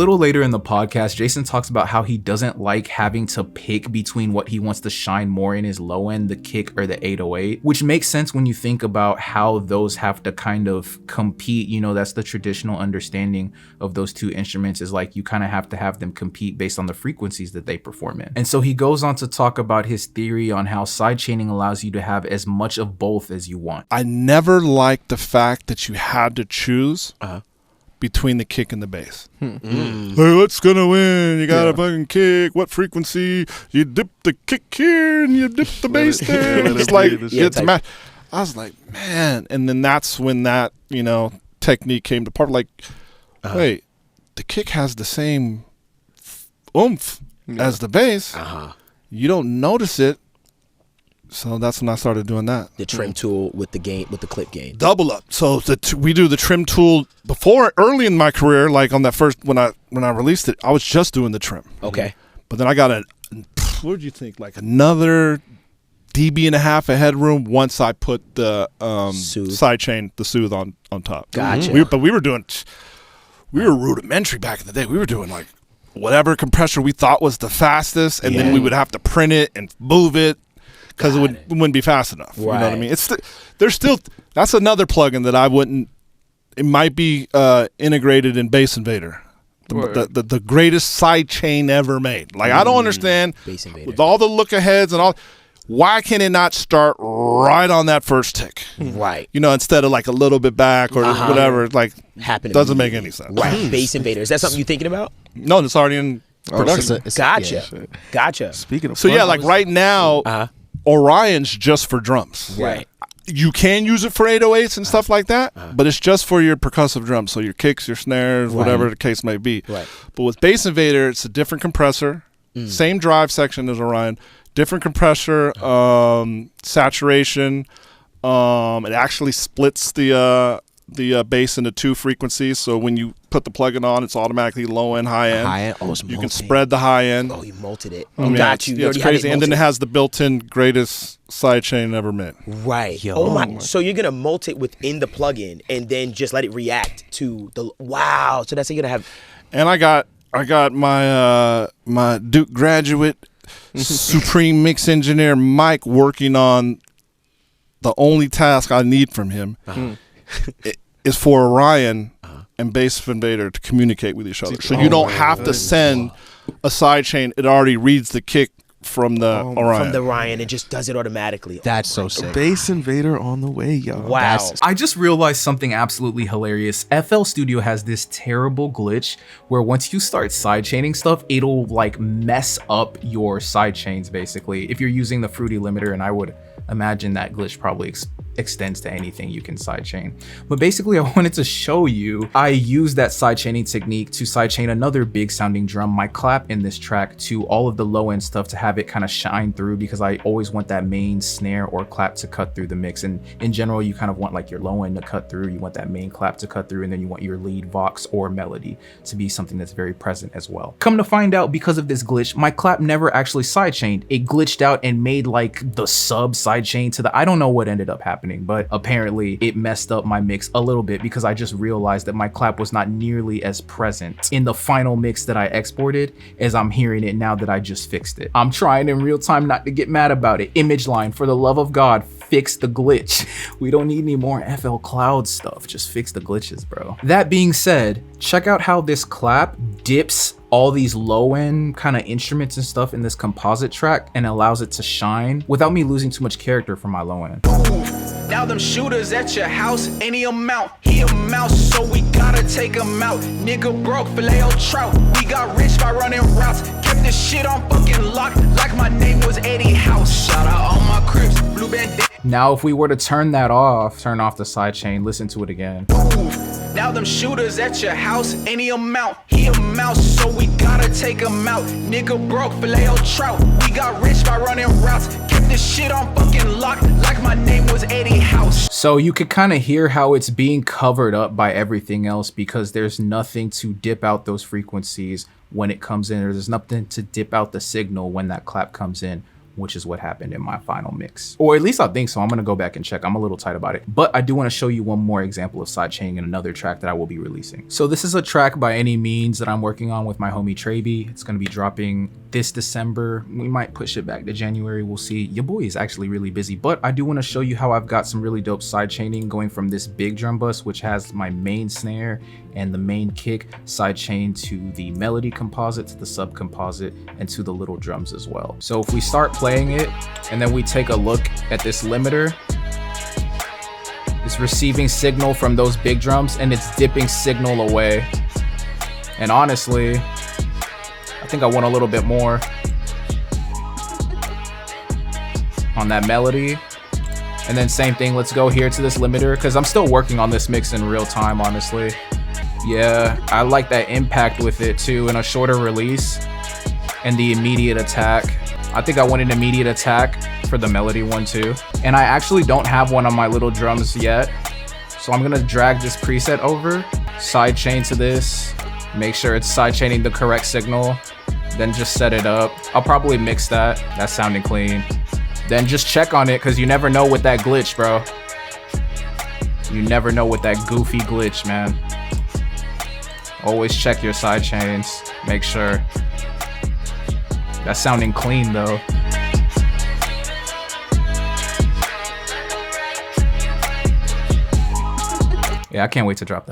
little later in the podcast, Jason talks about how he doesn't like having to pick between what he wants to shine more in his low end, the kick or the 808, which makes sense when you think about how those have to kind of compete. You know, that's the traditional understanding of those two instruments, is like you kind of have to have them compete based on the frequencies that they perform in. And so he goes on to talk about his theory on how sidechaining allows you to have as much of both as you want. I never liked the fact that you had to choose between the kick and the bass. Hey, what's gonna win? You gotta fucking kick. What frequency? You dip the kick here and you dip the bass there. It's like it's a match. I was like, man. And then that's when that, you know, technique came to part. Like, wait, the kick has the same oomph as the bass. You don't notice it. So that's when I started doing that. The trim tool with the gain, with the clip gain. Double up. So we do the trim tool early in my career, like on that first, when I released it, I was just doing the trim. Okay. But then I got what would you think, like another dB and a half of headroom once I put the sidechain, the Soothe on top. Gotcha. We were rudimentary back in the day. We were doing like whatever compressor we thought was the fastest, and then we would have to print it and move it, because it wouldn't be fast enough. Right. You know what I mean? That's another plugin that I wouldn't. It might be integrated in Bass Invader, the greatest sidechain ever made. Like I don't understand with all the look aheads and all. Why can it not start right on that first tick? Right. You know, instead of like a little bit back or whatever. Like doesn't make any sense. Right. Bass Invader. Is that something you're thinking about? No, it's already in production. Gotcha. Speaking of, like right now. Orion's just for drums. Right. You can use it for 808s and stuff like that, but it's just for your percussive drums, so your kicks, your snares, whatever the case may be. Right. But with Bass Invader, it's a different compressor, same drive section as Orion, different compressor, saturation. It actually splits the bass into two frequencies, so when you put the plugin on, it's automatically low end, high end. You can spread the high end. Oh, you multed it. Got you. It's crazy, and then it has the built-in greatest sidechain ever made. Right. Oh my! So you're gonna mult it within the plugin, and then just let it react to the. Wow. So that's how you're gonna have. And I got my my Duke graduate, Supreme Mix Engineer Mike working on the only task I need from him. Is for Orion and Bass Invader to communicate with each other. So you don't have to send a sidechain. It already reads the kick from the Orion. From the Orion, it just does it automatically. That's so sick. Bass Invader on the way, y'all. Wow. I just realized something absolutely hilarious. FL Studio has this terrible glitch where once you start sidechaining stuff, it'll like mess up your sidechains basically. If you're using the Fruity limiter, and I would imagine that glitch probably extends to anything you can sidechain. But basically I wanted to show you, I used that sidechaining technique to sidechain another big sounding drum, my clap in this track, to all of the low end stuff to have it kind of shine through, because I always want that main snare or clap to cut through the mix. And in general, you kind of want like your low end to cut through, you want that main clap to cut through, and then you want your lead vox or melody to be something that's very present as well. Come to find out, because of this glitch, my clap never actually sidechained. It glitched out and made like the sub sidechain to the, I don't know what ended up happening, but apparently it messed up my mix a little bit, because I just realized that my clap was not nearly as present in the final mix that I exported as I'm hearing it now that I just fixed it. I'm trying in real time not to get mad about it. Image line, for the love of God, fix the glitch. We don't need any more FL Cloud stuff. Just fix the glitches, bro. That being said, check out how this clap dips all these low end kind of instruments and stuff in this composite track and allows it to shine without me losing too much character from my low end. Now them shooters at your house, any amount, he a mouse, so we gotta take him out. Nigga broke, filet trout, we got rich by running routes. Kept this shit on fucking lock, like my name was Eddie House. Shout out all my Crips, blue band. Now if we were to turn off the sidechain, listen to it again. Now them shooters at your house, any amount, he a mouse, so we gotta take him out. Nigga broke, filet trout, we got rich by running routes. Kept this shit on fucking lock, like my name was Eddie House. So you could kind of hear how it's being covered up by everything else, because there's nothing to dip out those frequencies when it comes in, or there's nothing to dip out the signal when that clap comes in. which is what happened in my final mix. Or at least I think so. I'm gonna go back and check. I'm a little tight about it. But I do wanna show you one more example of sidechaining in another track that I will be releasing. So this is a track by Any Means that I'm working on with my homie Traby. It's gonna be dropping this December. We might push it back to January, we'll see. Your boy is actually really busy, but I do wanna show you how I've got some really dope sidechaining going from this big drum bus, which has my main snare and the main kick, sidechain to the melody composite, to the sub composite, and to the little drums as well. So if we start playing it and then we take a look at this limiter, it's receiving signal from those big drums and it's dipping signal away. And honestly, I think I want a little bit more on that melody. And then same thing, let's go here to this limiter because I'm still working on this mix in real time, honestly. Yeah, I like that impact with it too, in a shorter release and the immediate attack. I think I want an immediate attack for the melody one too. And I actually don't have one on my little drums yet. So I'm gonna drag this preset over, sidechain to this, make sure it's sidechaining the correct signal, then just set it up. I'll probably mix that. That's sounding clean. Then just check on it because you never know with that glitch, bro. You never know with that goofy glitch, man. Always check your side chains. Make sure. That's sounding clean though. Yeah, I can't wait to drop that.